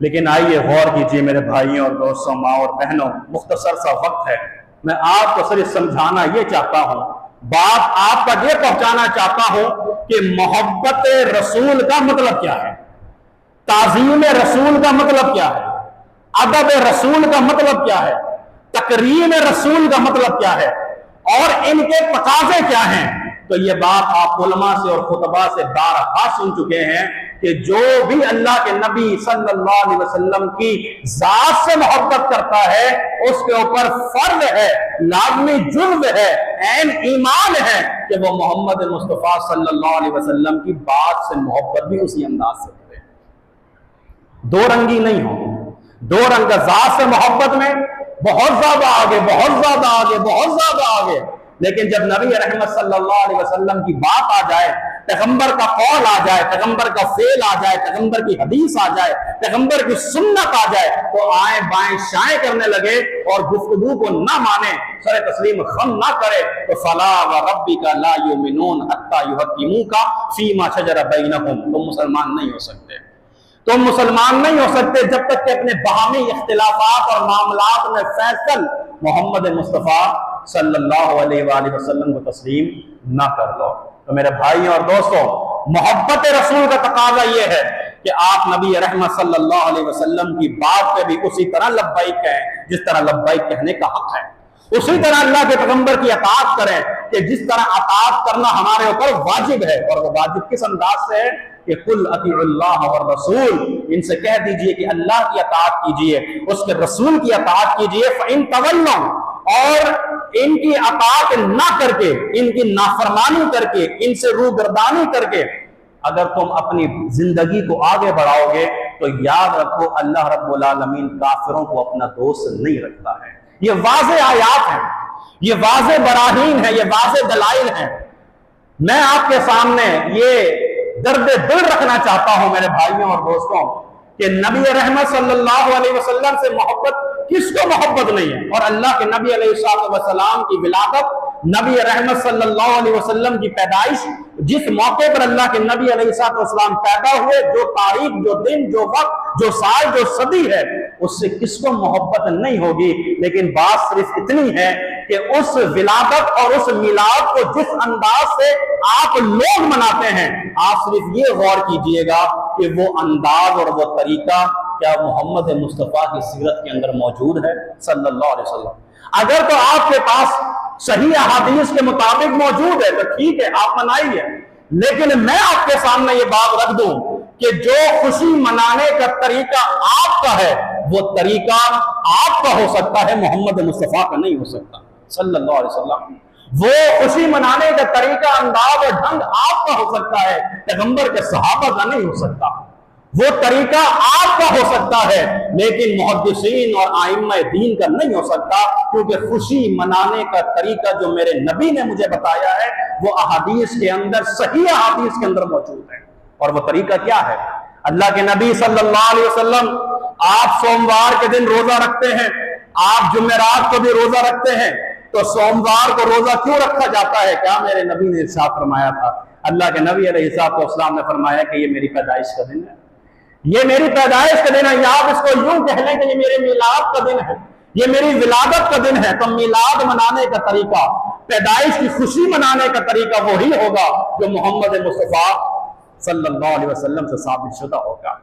لیکن آئیے غور کیجیے میرے بھائیوں اور دوستوں، ماں اور بہنوں، مختصر سا وقت ہے، میں آپ کو صرف سمجھانا یہ چاہتا ہوں، بات آپ کا یہ پہنچانا چاہتا ہوں کہ محبت رسول کا مطلب کیا ہے، تعظیم رسول کا مطلب کیا ہے، ادب رسول کا مطلب کیا ہے، تکریم رسول کا مطلب کیا ہے، اور ان کے تقاضے کیا ہیں۔ تو یہ بات آپ علماء سے اور خطباء سے بارہا سن چکے ہیں کہ جو بھی اللہ کے نبی صلی اللہ علیہ وسلم کی ذات سے محبت کرتا ہے اس کے اوپر فرض ہے، لازمی جرم ہے، عین ایمان ہے کہ وہ محمد مصطفیٰ صلی اللہ علیہ وسلم کی بات سے محبت بھی اسی انداز سے کرے، دو رنگی نہیں ہو، دو رنگ ذات سے محبت میں بہت زیادہ آگے، بہت زیادہ آگے، بہت زیادہ آگے، لیکن جب نبی رحمت صلی اللہ علیہ وسلم کی بات آ جائے، پیغمبر کا قول آ جائے، پیغمبر کا فعل آ جائے، پیغمبر کی حدیث آ جائے، پیغمبر کی سنت آ جائے، تو آئیں بائیں شائیں کرنے لگے اور گفتگو کو نہ مانے، سر تسلیم خم نہ کرے، تو فلا وربک لا یؤمنون حتی یحکموک فیما شجر بینہم، تم مسلمان نہیں ہو سکتے، تم مسلمان نہیں ہو سکتے جب تک کہ اپنے باہمی اختلافات اور معاملات میں فیصل محمد مصطفیٰ صلی اللہ علیہ وآلہ وسلم کو تسلیم نہ کر لو۔ تو میرے بھائیوں اور دوستوں، محبت رسول کا تقاضا یہ ہے کہ آپ نبی رحمت صلی اللہ علیہ وسلم کی بات پہ بھی اسی طرح لبیک کہیں جس طرح لبیک کہنے کا حق ہے، اسی طرح اللہ کے پیغمبر کی اطاعت کریں کہ جس طرح اطاعت کرنا ہمارے اوپر واجب ہے، اور وہ واجب کس انداز سے ہے کہ قل اطیعوا اللہ والرسول، ان سے کہہ دیجئے کہ اللہ کی اطاعت کیجئے، اس کے رسول کی اطاعت کیجئے، فإن تولوا، اور ان کی اطاعت نہ کر کے، ان کی نافرمانی کر کے، ان سے روگردانی کر کے اگر تم اپنی زندگی کو آگے بڑھاؤ گے تو یاد رکھو اللہ رب العالمین کافروں کو اپنا دوست نہیں رکھتا ہے۔ یہ واضح آیات ہیں، یہ واضح براہین ہیں، یہ واضح دلائل ہیں۔ میں آپ کے سامنے یہ درد دل رکھنا چاہتا ہوں میرے بھائیوں اور دوستوں کہ نبی رحمت صلی اللہ علیہ وسلم سے محبت کس کو محبت نہیں ہے، اور اللہ کے نبی علیہ السلام کی ولادت، نبی رحمت صلی اللہ علیہ وسلم کی پیدائش، جس موقع پر اللہ کے نبی علیہ السلام پیدا ہوئے، جو تاریخ، جو دن، جو وقت، جو سال، جو صدی ہے، اس سے کس کو محبت نہیں ہوگی۔ لیکن بات صرف اتنی ہے کہ اس ولادت اور اس میلاد کو جس انداز سے آپ لوگ مناتے ہیں، آپ صرف یہ غور کیجئے گا کہ وہ انداز اور وہ طریقہ کیا محمد مصطفیٰ کی سیرت کے اندر موجود ہے صلی اللہ علیہ وسلم۔ اگر تو آپ کے پاس صحیح احادیث کے مطابق موجود ہے تو ٹھیک ہے، آپ منائیے، لیکن میں آپ کے سامنے یہ بات رکھ دوں کہ جو خوشی منانے کا طریقہ آپ کا ہے وہ طریقہ آپ کا ہو سکتا ہے، محمد مصطفیٰ کا نہیں ہو سکتا صلی اللہ علیہ وسلم۔ وہ خوشی منانے کا طریقہ، انداز اور ڈھنگ آپ کا ہو سکتا ہے، پیغمبر کے صحابہ کا نہیں ہو سکتا۔ وہ طریقہ آپ کا ہو سکتا ہے لیکن محدثین اور ائمہ دین کا نہیں ہو سکتا، کیونکہ خوشی منانے کا طریقہ جو میرے نبی نے مجھے بتایا ہے وہ احادیث کے اندر، صحیح احادیث کے اندر موجود ہے۔ اور وہ طریقہ کیا ہے؟ اللہ کے نبی صلی اللہ علیہ وسلم آپ سوموار کے دن روزہ رکھتے ہیں، آپ جمعرات کو بھی روزہ رکھتے ہیں، تو سوموار کو روزہ کیوں رکھا جاتا ہے؟ کیا میرے نبی نے ارشاد فرمایا تھا؟ اللہ کے نبی علیہ السلام نے فرمایا کہ یہ میری پیدائش کا دن ہے، یہ میری پیدائش کا دن ہے، یا آپ اس کو یوں کہہ لیں کہ یہ میرے میلاد کا دن ہے، یہ میری ولادت کا دن ہے۔ تو میلاد منانے کا طریقہ، پیدائش کی خوشی منانے کا طریقہ وہی ہوگا جو محمد مصطفیٰ صلی اللہ علیہ وسلم سے ثابت شدہ ہوگا۔